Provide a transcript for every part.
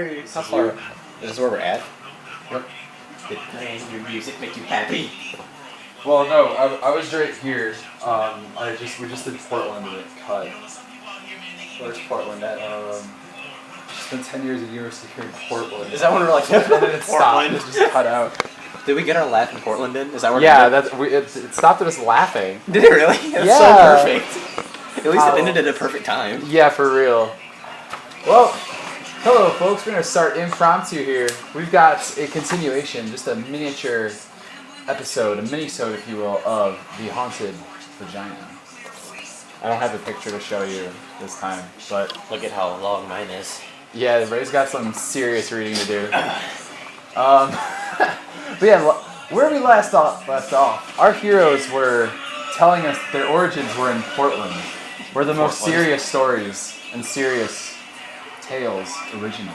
How far? Is this where we're at? Yep. Did playing your music make you happy? Well, no, I was right here. We just did Portland and it cut. Where's Portland at? Spent 10 years at university here in Portland. Is that when we're like, and then it stopped. It just cut out. Did we get our laugh in Portland in? Is that where? Yeah, it stopped at us laughing. Did it really? That's Yeah. so perfect. At least it ended at a perfect time. Yeah, for real. Well, hello folks. We're gonna start impromptu here. We've got a continuation, just a miniature episode, a mini-sode, if you will, of the Haunted Vagina. I don't have a picture to show you this time, but Look at how long mine is. yeah, Ray's got some serious reading to do. But yeah, where we left off, our heroes were telling us their origins were in Portland, where the most serious stories and serious tales originate.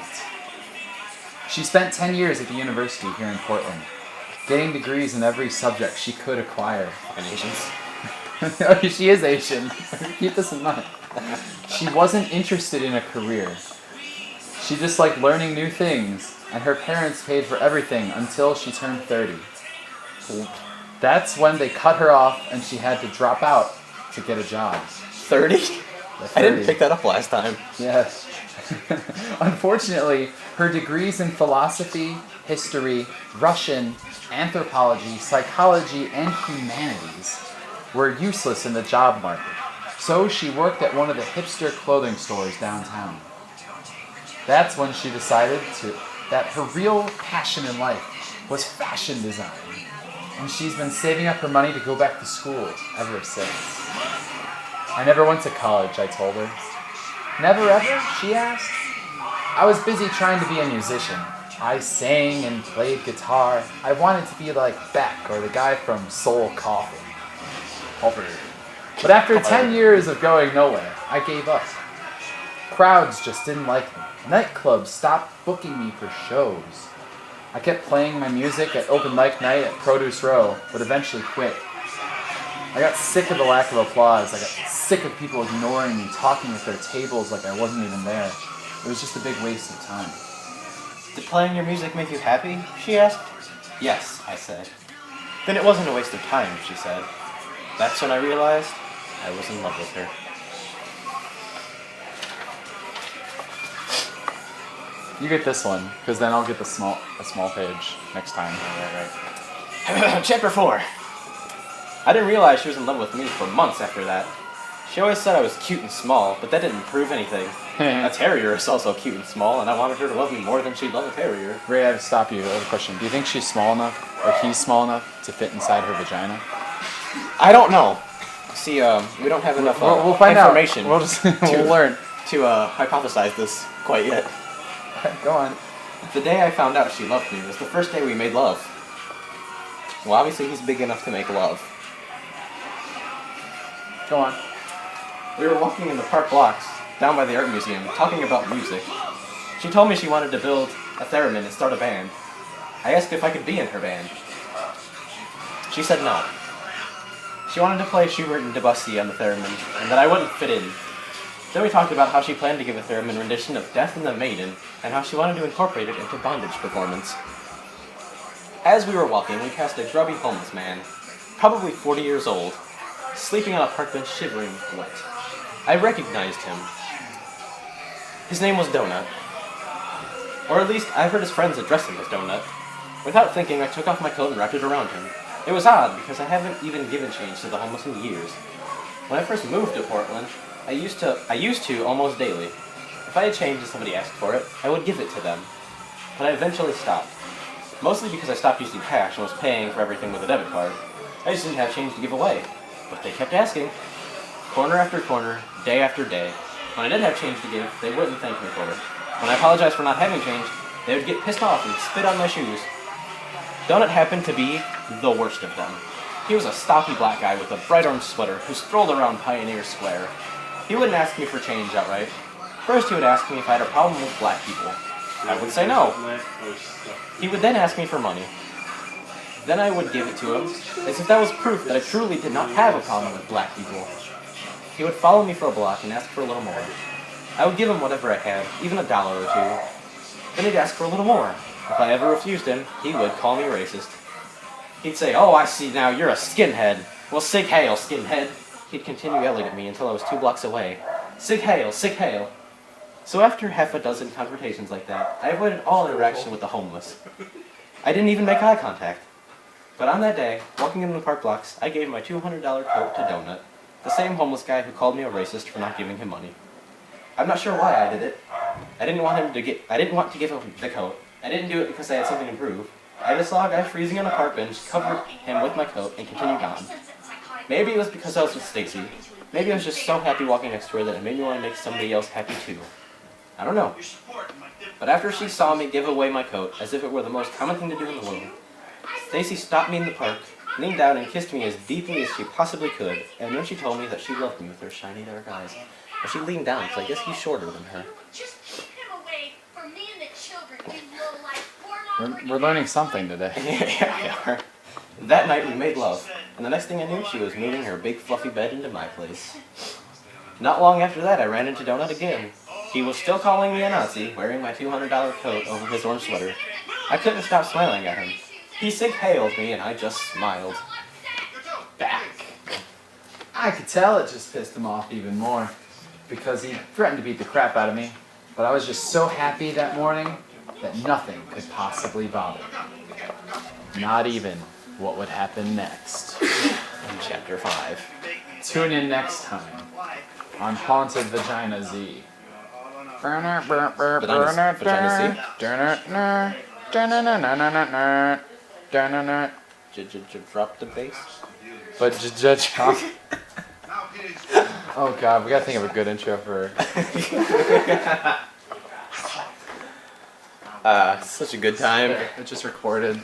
She spent 10 years at the university here in Portland, getting degrees in every subject she could acquire. And Asians. Oh, she is Asian. Keep this in mind. She wasn't interested in a career. She just liked learning new things, and her parents paid for everything until she turned 30. That's when they cut her off and she had to drop out to get a job. 30? I didn't pick that up last time. Yes. Unfortunately, her degrees in philosophy, history, Russian, anthropology, psychology, and humanities were useless in the job market. So she worked at one of the hipster clothing stores downtown. That's when she decided that her real passion in life was fashion design. And she's been saving up her money to go back to school ever since. I never went to college, I told her. Never ever? She asked. I was busy trying to be a musician. I sang and played guitar. I wanted to be like Beck or the guy from Soul Coffee. But after 10 years of going nowhere, I gave up. Crowds just didn't like me. Nightclubs stopped booking me for shows. I kept playing my music at open mic night at Produce Row, but eventually quit. I got sick of the lack of applause. I got sick of people ignoring me, talking at their tables like I wasn't even there. It was just a big waste of time. Did playing your music make you happy? She asked. Yes, I said. Then it wasn't a waste of time, she said. That's when I realized I was in love with her. You get this one, because then I'll get a small page next time. Right. Chapter 4. I didn't realize she was in love with me for months after that. She always said I was cute and small, but that didn't prove anything. A terrier is also cute and small, and I wanted her to love me more than she'd love a terrier. Ray, I have to stop you. I have a question. Do you think she's small enough, or he's small enough, to fit inside her vagina? I don't know. See, we don't have enough we'll find information. Out. We'll learn. To hypothesize this quite yet. Go on. The day I found out she loved me was the first day we made love. Well, obviously he's big enough to make love. Go on. We were walking in the park blocks, down by the art museum, talking about music. She told me she wanted to build a theremin and start a band. I asked if I could be in her band. She said no. She wanted to play Schubert and Debussy on the theremin, and that I wouldn't fit in. Then we talked about how she planned to give a theremin rendition of Death and the Maiden, and how she wanted to incorporate it into bondage performance. As we were walking, we passed a grubby homeless man, probably 40 years old, sleeping on a park bench shivering wet. I recognized him. His name was Donut. Or at least, I've heard his friends address him as Donut. Without thinking, I took off my coat and wrapped it around him. It was odd, because I haven't even given change to the homeless in years. When I first moved to Portland, I used to almost daily. If I had change and somebody asked for it, I would give it to them. But I eventually stopped. Mostly because I stopped using cash and was paying for everything with a debit card. I just didn't have change to give away. But they kept asking. Corner after corner, day after day. When I did have change to give, they wouldn't thank me for it. When I apologized for not having change, they would get pissed off and spit on my shoes. Donut happened to be the worst of them. He was a stocky black guy with a bright orange sweater who strolled around Pioneer Square. He wouldn't ask me for change outright. First he would ask me if I had a problem with black people. I would say no. He would then ask me for money. Then I would give it to him, as if that was proof that I truly did not have a problem with black people. He would follow me for a block and ask for a little more. I would give him whatever I had, even $1 or $2. Then he'd ask for a little more. If I ever refused him, he would call me racist. He'd say, "Oh, I see now, you're a skinhead. Well, sig hail, skinhead." He'd continue yelling at me until I was 2 blocks away. Sig hail, sig hail. So after half a dozen confrontations like that, I avoided all interaction with the homeless. I didn't even make eye contact. But on that day, walking in the park blocks, I gave my $200 coat to Donut, the same homeless guy who called me a racist for not giving him money. I'm not sure why I did it. I didn't want to give him the coat. I didn't do it because I had something to prove. I just saw a guy freezing on a park bench, covered him with my coat, and continued on. Maybe it was because I was with Stacy. Maybe I was just so happy walking next to her that it made me want to make somebody else happy too. I don't know. But after she saw me give away my coat, as if it were the most common thing to do in the world, Stacy stopped me in the park, leaned down and kissed me as deeply as she possibly could, and then she told me that she loved me with her shiny dark eyes. But she leaned down, so I guess he's shorter than her. Just keep him away from me and the children, you low-life. We're learning something today. Yeah, we are. That night we made love, and the next thing I knew, she was moving her big fluffy bed into my place. Not long after that, I ran into Donut again. He was still calling me a Nazi, wearing my $200 coat over his orange sweater. I couldn't stop smiling at him. He sig-hailed me, and I just smiled. Back. I could tell it just pissed him off even more, because he threatened to beat the crap out of me, but I was just so happy that morning that nothing could possibly bother me. Not even what would happen next. In Chapter 5. Tune in next time on Haunted Vagina Z. Drop the bass. But judge. Oh god, we gotta think of a good intro for. Such a good time. It just recorded.